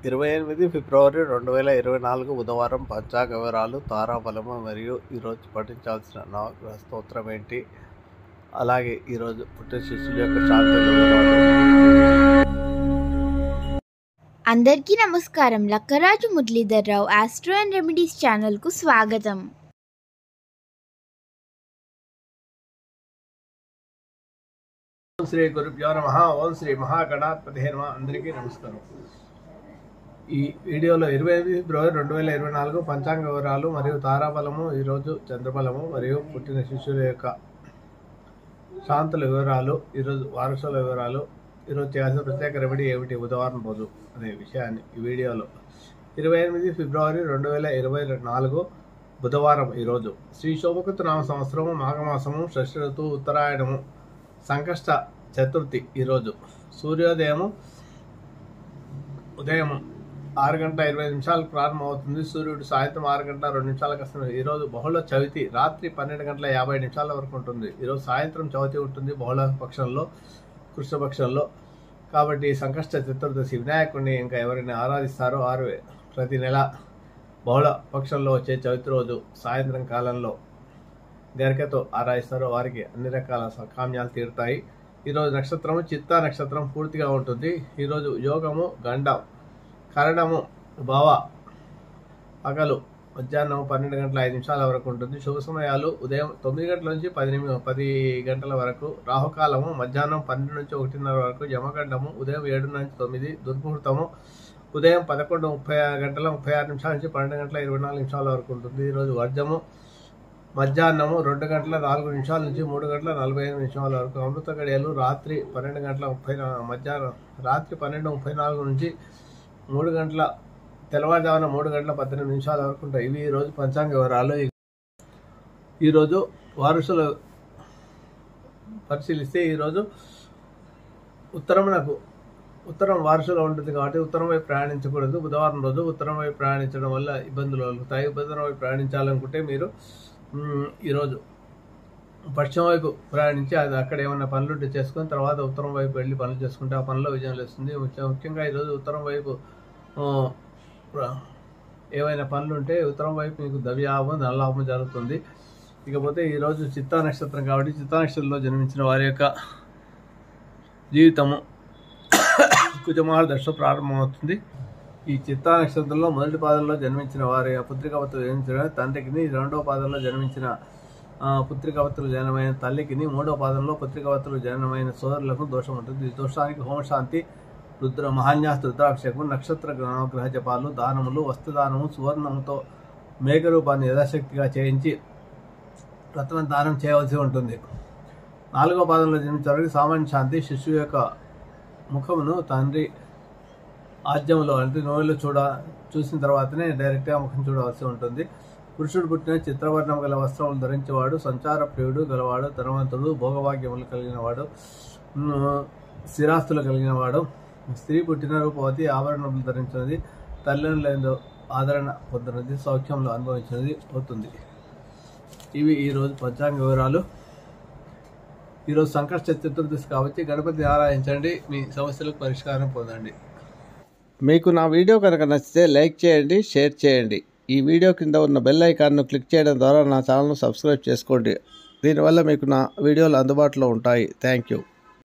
28 ఫిబ్రవరి 2024 బుధవారం పంచాంగ వివరాలు, తారాబలము మరియు ఈరోజు పఠించాల్సిన నవగ్రహ స్తోత్రం ఏంటి, అలాగే ఈరోజు పుట్టిన శిశువుల యొక్క శాంతి వివరాలు. అందరికీ నమస్కారం. Lakkaraju Muralidhar Rao astro and remedies ఛానల్కు స్వాగతం. ఓం శ్రీ గురుభ్యో నమః. ఓం శ్రీ మహాగణాధిపతే నమః. అందరికీ నమస్కారం. ఈ వీడియోలో 28 ఫిబ్రవరి 2024 పంచాంగ వివరాలు మరియు తారాబలము, ఈరోజు చంద్రబలము మరియు పుట్టిన శిశువుల యొక్క శాంతుల వివరాలు, ఈరోజు వారసుల వివరాలు, ఈరోజు చేయాల్సిన ప్రత్యేక రెమెడీ ఏమిటి బుధవారం రోజు అనే విషయాన్ని ఈ వీడియోలో 28 ఫిబ్రవరి 2024 బుధవారం ఈరోజు శ్రీ శోభకృత నామ సంవత్సరము, మాఘమాసము, షష్ఠి ఋతువు, ఉత్తరాయణము, సంకష్ట చతుర్థి. ఈరోజు సూర్యోదయము ఉదయం 6:20 ప్రారంభమవుతుంది. సూర్యుడు సాయంత్రం 6:02 వస్తుంది. ఈరోజు బహుళ చవితి రాత్రి 12:50 వరకు ఉంటుంది. ఈరోజు సాయంత్రం చవితి ఉంటుంది బహుళ పక్షంలో, కృష్ణపక్షంలో. కాబట్టి సంకష్ట చతుర్దశి వినాయకుడిని ఇంకా ఎవరైనా ఆరాధిస్తారో వారు ప్రతి నెల బహుళ పక్షంలో వచ్చే చవితి రోజు సాయంత్రం కాలంలో గరికతో ఆరాధిస్తారో వారికి అన్ని రకాల కామ్యాలు తీరుతాయి. ఈరోజు నక్షత్రము చిత్తా నక్షత్రం పూర్తిగా ఉంటుంది. ఈరోజు యోగము గండం, కరణము భవ, పగలు మధ్యాహ్నం 12:05 వరకు ఉంటుంది. శుభ సమయాలు ఉదయం 9 గంటల నుంచి 10 గంటల వరకు, రాహుకాలము మధ్యాహ్నం 12 నుంచి 1:30 వరకు, యమగండము ఉదయం 7 నుంచి 9, దుర్ముహూర్తము ఉదయం 11:36 నుంచి 12:24 వరకు ఉంటుంది. ఈరోజు వర్జము మధ్యాహ్నము 2:04 నుంచి 3:45 వరకు, అమృత గడియలు రాత్రి 12:34 నుంచి 3 గంటల తెల్లవారుజామున 3:18 వరకు ఉంటాయి. ఇవి ఈరోజు పంచాంగ వివరాలు. ఈరోజు వారసులు పరిశీలిస్తే ఈరోజు ఉత్తరం వారసులో ఉంటుంది కాబట్టి ఉత్తరం వైపు ప్రయాణించకూడదు. బుధవారం రోజు ఉత్తరం వైపు ప్రయాణించడం వల్ల ఇబ్బందులు కలుగుతాయి. ఉత్తరం వైపు ప్రయాణించాలనుకుంటే మీరు ఈరోజు పశ్చిమ వైపు ప్రయాణించి అది అక్కడ ఏమైనా పనులుంటే చేసుకుని తర్వాత ఉత్తరం వైపు వెళ్ళి పనులు చేసుకుంటే ఆ పనిలో విజయం లభిస్తుంది. ముఖ్యంగా ఈరోజు ఉత్తరం వైపు ఏవైనా పనులు ఉంటే ఉత్తరం వైపు మీకు ద్రవ్యలాభం, ధనలాభం జరుగుతుంది. ఇకపోతే ఈరోజు చిత్తా నక్షత్రం కాబట్టి చిత్తా నక్షత్రంలో జన్మించిన వారి యొక్క జీవితము కుజమాల దశ ప్రారంభమవుతుంది. ఈ చిత్తా నక్షత్రంలో మొదటి పాదంలో జన్మించిన వారి పుత్రికవతులు జన్మించిన తండ్రికి, రెండవ పాదంలో జన్మించిన పుత్రికవతులు జననమైన తల్లికి, మూడవ పాదంలో పుత్రికవతులు జననమైన సోదరులకు దోషం ఉంటుంది. ఈ దోషానికి హోమశాంతి, మహాన్యాస రుద్రాభిషేకం, నక్షత్ర గ్రహ జపాలు, దానములు, వస్త్రదానము, సువర్ణముతో మేఘరూపాన్ని యథాశక్తిగా చేయించి రత్న దానం చేయవలసి ఉంటుంది. నాలుగవ పాదంలో జన్మించిన వారికి సామాన్య శాంతి, శిశువు యొక్క ముఖమును తండ్రి ఆజ్యంలో అంటే నోళ్ళు చూసిన తర్వాతనే డైరెక్ట్గా ముఖం చూడవలసి ఉంటుంది. పురుషుడు పుట్టిన చిత్రవర్ణం గల వస్త్రములు ధరించేవాడు, సంచార ప్రియుడు గలవాడు, ధనవంతుడు, భోగభాగ్యములు కలిగినవాడు, స్థిరాస్తులు కలిగినవాడు. స్త్రీ పుట్టిన రూపవతి, ఆభరణములు ధరించినది, తల్లిదండ్రులందు ఆదరణ పొందినది, సౌఖ్యంలో అనుభవించినది అవుతుంది. ఇవి ఈరోజు పంచాంగ వివరాలు. ఈరోజు సంకష్ట చతుర్దశి కాబట్టి గణపతిని ఆరాధించండి, మీ సమస్యలకు పరిష్కారం పొందండి. మీకు నా వీడియో కనుక నచ్చితే లైక్ చేయండి, షేర్ చేయండి. ఈ వీడియో కింద ఉన్న బెల్ ఐకాన్ను క్లిక్ చేయడం ద్వారా నా ఛానల్ను సబ్స్క్రైబ్ చేసుకోండి. దీనివల్ల మీకు నా వీడియోలు అందుబాటులో ఉంటాయి. Thank you.